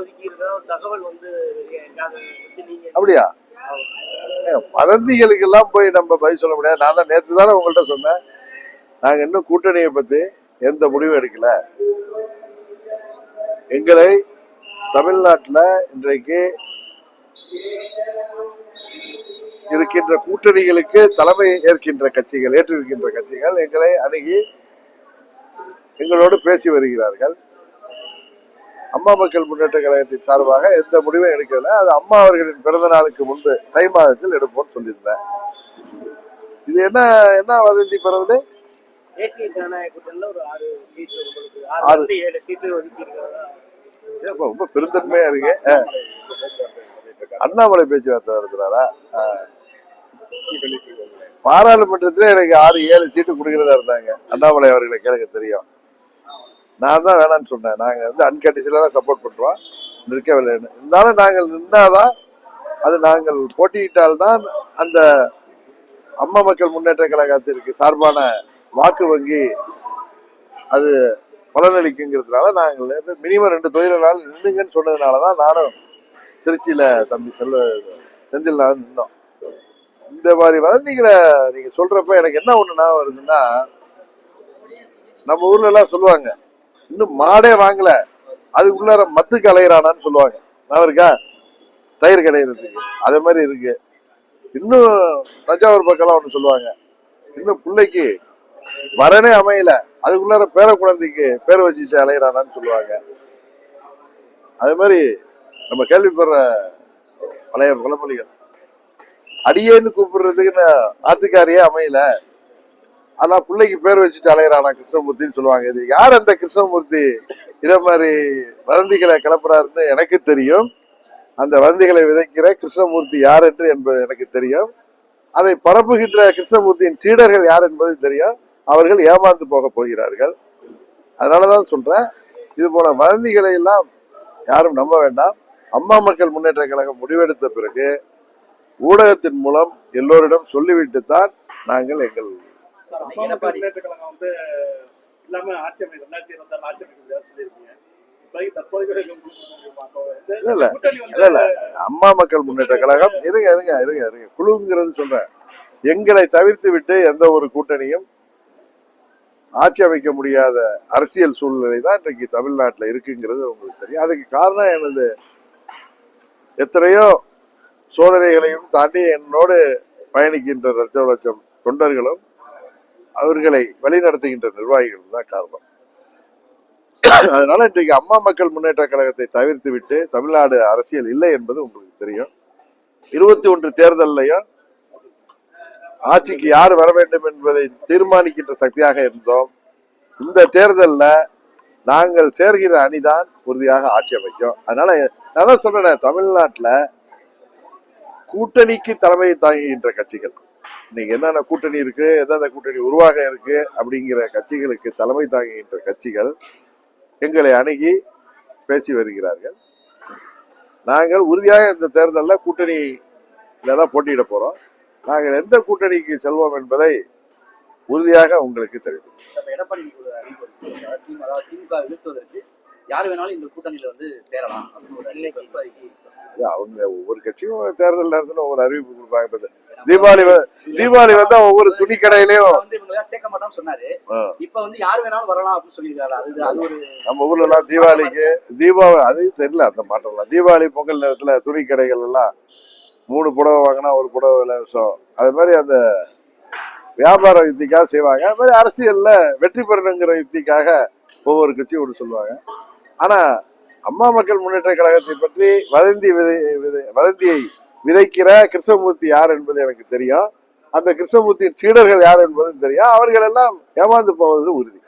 ஒதுக்கி இருக்கிற தகவல் வந்து அப்படியா? வதந்திகளுக்கு எல்லாம் போய் நம்ம பதில் சொல்ல முடியாது. நான் தான் நேற்று தானே உங்கள்கிட்ட சொன்னேன், நாங்க இன்னும் கூட்டணியை பத்தி எந்த முடிவும் எடுக்கல. எங்களை தமிழ்நாட்டில் இன்றைக்கு இருக்கின்ற கூட்டணிகளுக்கு தலைமை ஏற்றிருக்கின்ற கட்சிகள் எங்களை அணுகி எங்களோடு பேசி வருகிறார்கள். அம்மா மக்கள் முன்னேற்ற கழகத்தின் சார்பாக எந்த முடிவும் எடுக்கல. அது அம்மா அவர்களின் பிறந்த நாளுக்கு முன்பு தை மாதத்தில் எடுப்போம்னு சொல்லியிருந்தேன். இது என்ன என்ன வதந்தி பரவுது? தேசிய ஜனநாயக கூட்டணியில் ஒரு 6 சீட்டு ஒதுக்கி ரொம்ப பெருந்தன்மையா இருக்கு. அண்ணாமலை பேச்சுவார்த்தை நடத்துறாரா? பாராளுமன்றத்துல எனக்கு 6-7 சீட்டு கொடுக்கிறதா இருந்தாங்க. அண்ணாமலை அவர்களை கேட்க தெரியும். நான் தான் வேணான்னு சொன்னேன். நாங்க வந்து அன்கண்டிஷனலா சப்போர்ட் பண்றோம், நிற்கவில்லைன்னு. இருந்தாலும் நாங்கள் நின்னாதான், அது நாங்கள் போட்டியிட்டால்தான் அந்த அம்மா மக்கள் முன்னேற்ற கழகத்திற்கு சார்பான வாக்கு வங்கி அது பலனளிக்குங்கிறதுனால நாங்கள் மினிமம் 2 தொகுதிகளால் நின்னுங்கன்னு சொன்னதுனாலதான் நானும் திருச்சியில தம்பி செந்தில் நின்னோம். இந்த மாதிரி வதந்திகளை நீங்க சொல்றப்ப எனக்கு என்ன ஒண்ணுனா வருதுன்னா, நம்ம ஊர்ல எல்லாம் சொல்லுவாங்க, இன்னும் மாடே வாங்கல அதுக்குள்ளார மத்துக்கு அலையிறானான்னு சொல்லுவாங்க. நான் இருக்கா தயிர் கிடையிறதுக்கு அதே மாதிரி இருக்கு. இன்னும் தஞ்சாவூர் பக்கம் ஒண்ணு சொல்லுவாங்க, இன்னும் பிள்ளைக்கு வரனே அமையல அதுக்குள்ளார பேர குழந்தைக்கு பேர் வச்சுட்டு அலையிறானான்னு சொல்லுவாங்க. அதே மாதிரி நம்ம கேள்விப்படுற பழைய பழமொழிகள், அடியேன்னு கூப்பிடுறதுக்கு ஆத்துக்காரியே அமையல ஆனா பிள்ளைக்கு பேர் வச்சுட்டு அலையிறானா கிருஷ்ணமூர்த்தின்னு சொல்லுவாங்க. இது யார் அந்த கிருஷ்ணமூர்த்தி இத மாதிரி வதந்திகளை கிளப்புறாருன்னு எனக்கு தெரியும். அந்த வதந்திகளை விதைக்கிற கிருஷ்ணமூர்த்தி யார் என்று என்பது எனக்கு தெரியும். அதை பரப்புகின்ற கிருஷ்ணமூர்த்தியின் சீடர்கள் யார் என்பது தெரியும். அவர்கள் ஏமாந்து போக போகிறார்கள். அதனாலதான் சொல்றேன், இது போல வதந்திகளை எல்லாம் யாரும் நம்ப வேண்டாம். அம்மா மக்கள் முன்னேற்ற கழகம் முடிவெடுத்த பிறகு ஊடகத்தின் மூலம் எல்லோரிடம் சொல்லிவிட்டுத்தான் நாங்கள் எங்கள் அம்மா மக்கள் முன்னேற்ற கழகம் இருங்க குழுங்கிறது சொல்றேன். எங்களை தவிர்த்து விட்டு எந்த ஒரு கூட்டணியும் ஆட்சி அமைக்க முடியாத அரசியல் சூழ்நிலை தான் இன்றைக்கு தமிழ்நாட்டில் இருக்குங்கிறது உங்களுக்கு தெரியும். அதுக்கு காரணம் எனது எத்தனையோ சோதனைகளையும் தாண்டி என்னோடு பயணிக்கின்ற லட்சம் தொண்டர்களும் அவர்களை வழிநடத்துகின்ற நிர்வாகிகள் தான் காரணம். அதனால இன்றைக்கு அம்மா மக்கள் முன்னேற்ற கழகத்தை தவிர்த்து விட்டு தமிழ்நாடு அரசியல் இல்லை என்பது உங்களுக்கு தெரியும். 21 தேர்தலையும் ஆட்சிக்கு யார் வர வேண்டும் என்பதை தீர்மானிக்கின்ற சக்தியாக இருந்தோம். இந்த தேர்தலில் நாங்கள் சேர்கிற அணிதான் உறுதியாக ஆட்சி அமைக்கும். அதனால நான் தான் சொல்றேன், தமிழ்நாட்டில் கூட்டணிக்கு தலைமையை தாங்குகின்ற கட்சிகள், இன்னைக்கு என்னென்ன கூட்டணி இருக்கு, எந்தெந்த கூட்டணி உருவாக இருக்கு அப்படிங்கிற கட்சிகளுக்கு தலைமை தாங்குகின்ற கட்சிகள் எங்களை அணுகி பேசி வருகிறார்கள். நாங்கள் உறுதியாக இந்த தேர்தலில் கூட்டணியில தான் போட்டியிட போறோம். நாங்கள் எந்த கூட்டணிக்கு செல்வோம் என்பதை உறுதியாக உங்களுக்கு தெரியும். யார் வேணாலும் இந்த கூட்டணியில வந்து சேரலாம். அவங்க ஒவ்வொரு கட்சியும் தேர்தல் நேரத்துல ஒவ்வொரு அறிவிப்பு கொடுப்பாங்க. தீபாவளி வந்தா ஒவ்வொரு துணி கடையிலயும் சேர்க்க மாட்டோம் சொன்னாரு. இப்ப வந்து யார் வேணாலும் வரலாம் அப்படின்னு சொல்லியிருக்காரு. அது ஒரு நம்ம ஊர்ல எல்லாம் தீபாவளி அது தெரியல, அந்த மாற்றம். தீபாவளி பொங்கல் நேரத்துல துணி கடைகள் எல்லாம் 3 புடவை வாங்கினா 1 புடவை இலவசம். அது மாதிரி அந்த வியாபார யுக்திக்காக செய்வாங்க. அது மாதிரி அரசியல்ல வெற்றி பெறணுங்கிற யுக்திக்காக ஒவ்வொரு கட்சியும் ஒன்று சொல்லுவாங்க. ஆனா அம்மா மக்கள் முன்னேற்ற கழகத்தை பற்றி வதந்தியை விதைக்கிற கிருஷ்ணமூர்த்தி யார் என்பது எனக்கு தெரியும். அந்த கிருஷ்ணமூர்த்தியின் சீடர்கள் யார் என்பதும் தெரியும். அவர்கள் எல்லாம் ஏமாந்து போவது உறுதி.